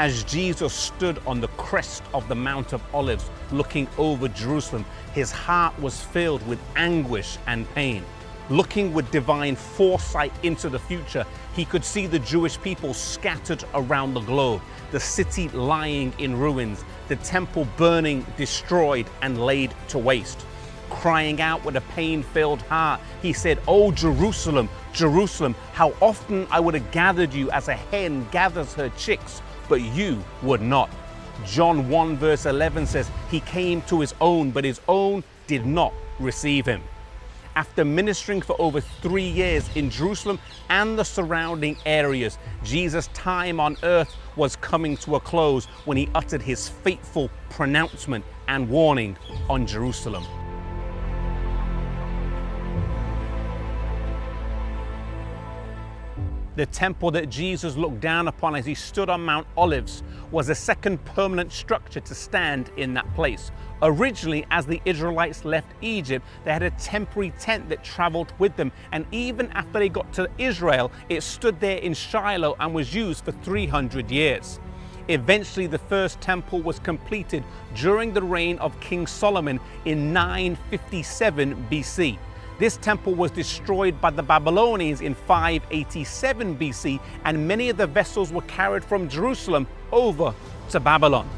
As Jesus stood on the crest of the Mount of Olives, looking over Jerusalem, his heart was filled with anguish and pain. Looking with divine foresight into the future, he could see the Jewish people scattered around the globe, the city lying in ruins, the temple burning, destroyed, and laid to waste. Crying out with a pain-filled heart, he said, "Oh, Jerusalem, Jerusalem, how often I would have gathered you as a hen gathers her chicks, but you would not." John 1 verse 11 says, "He came to his own, but his own did not receive him." After ministering for over 3 years in Jerusalem and the surrounding areas, Jesus' time on earth was coming to a close when he uttered his fateful pronouncement and warning on Jerusalem. The temple that Jesus looked down upon as he stood on Mount Olives was a second permanent structure to stand in that place. Originally, as the Israelites left Egypt, they had a temporary tent that traveled with them, and even after they got to Israel, it stood there in Shiloh and was used for 300 years. Eventually, the first temple was completed during the reign of King Solomon in 957 BC. This temple was destroyed by the Babylonians in 587 BC, and many of the vessels were carried from Jerusalem over to Babylon.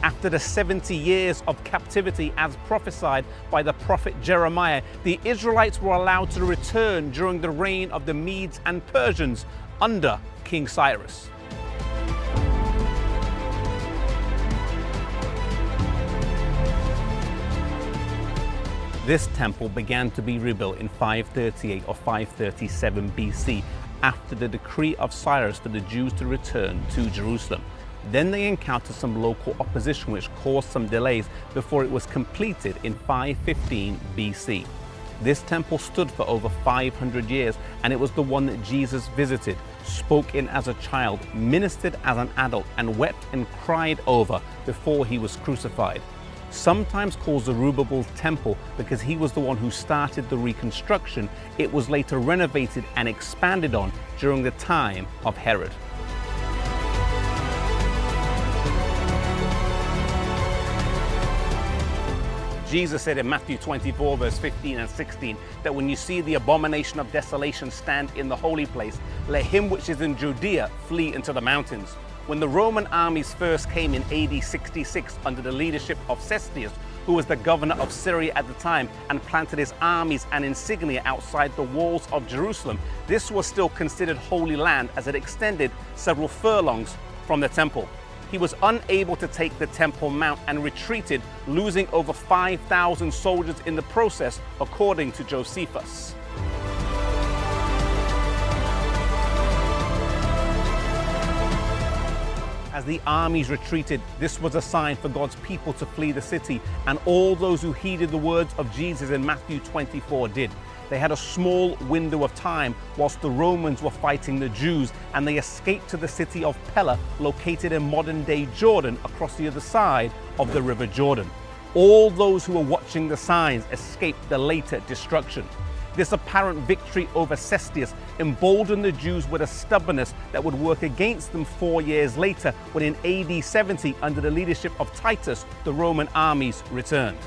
After the 70 years of captivity as prophesied by the prophet Jeremiah, the Israelites were allowed to return during the reign of the Medes and Persians under King Cyrus. This temple began to be rebuilt in 538 or 537 BC after the decree of Cyrus for the Jews to return to Jerusalem. Then they encountered some local opposition which caused some delays before it was completed in 515 BC. This temple stood for over 500 years, and it was the one that Jesus visited, spoke in as a child, ministered as an adult, and wept and cried over before he was crucified. Sometimes called Zerubbabel's temple because he was the one who started the reconstruction, it was later renovated and expanded on during the time of Herod. Jesus said in Matthew 24 verse 15 and 16 that when you see the abomination of desolation stand in the holy place, let him which is in Judea flee into the mountains. When the Roman armies first came in AD 66 under the leadership of Cestius, who was the governor of Syria at the time, and planted his armies and insignia outside the walls of Jerusalem, this was still considered holy land as it extended several furlongs from the temple. He was unable to take the Temple Mount and retreated, losing over 5,000 soldiers in the process, according to Josephus. As the armies retreated, this was a sign for God's people to flee the city, and all those who heeded the words of Jesus in Matthew 24 did. They had a small window of time whilst the Romans were fighting the Jews, and they escaped to the city of Pella, located in modern-day Jordan, across the other side of the River Jordan. All those who were watching the signs escaped the later destruction. This apparent victory over Cestius emboldened the Jews with a stubbornness that would work against them 4 years later, when in AD 70, under the leadership of Titus, the Roman armies returned.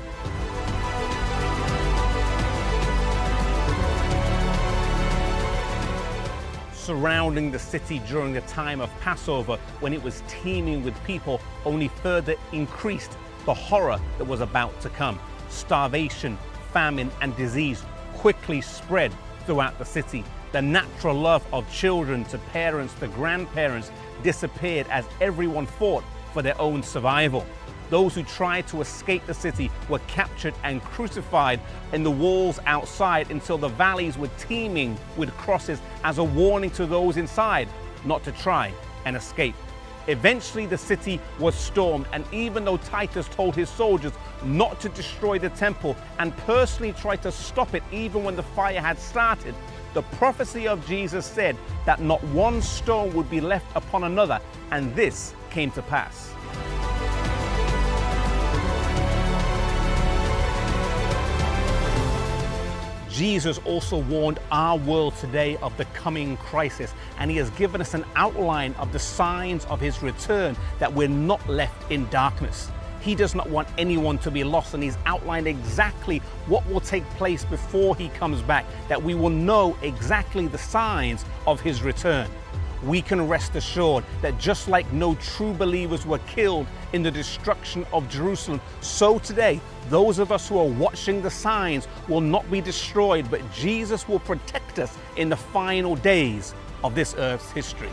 Surrounding the city during the time of Passover, when it was teeming with people, only further increased the horror that was about to come. Starvation, famine, and disease quickly spread throughout the city. The natural love of children to parents to grandparents disappeared as everyone fought for their own survival. Those who tried to escape the city were captured and crucified in the walls outside until the valleys were teeming with crosses as a warning to those inside not to try and escape. Eventually the city was stormed, and even though Titus told his soldiers not to destroy the temple and personally tried to stop it even when the fire had started, the prophecy of Jesus said that not one stone would be left upon another, and this came to pass. Jesus also warned our world today of the coming crisis, and he has given us an outline of the signs of his return, that we're not left in darkness. He does not want anyone to be lost, and he's outlined exactly what will take place before he comes back, that we will know exactly the signs of his return. We can rest assured that just like no true believers were killed in the destruction of Jerusalem, so today those of us who are watching the signs will not be destroyed, but Jesus will protect us in the final days of this earth's history.